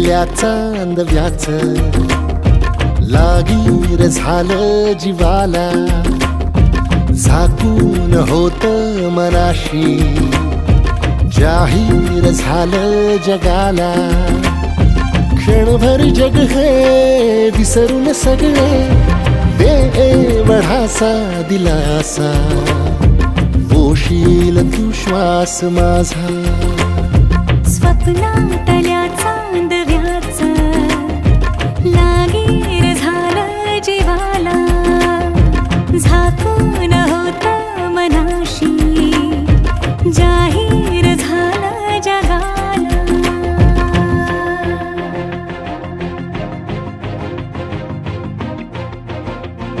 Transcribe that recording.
उठल्या चांदव्याच लागीर झालं जीवाला झाकून होत मनाशी जाहीर झालं जगाला क्षणभर जग हे विसरून सगळे देवढासा दिलासा पोशील तू श्वास माझा स्वप्नातल्या चांदव्याच लागीर झालं जीवाला झाकून होत मनाशी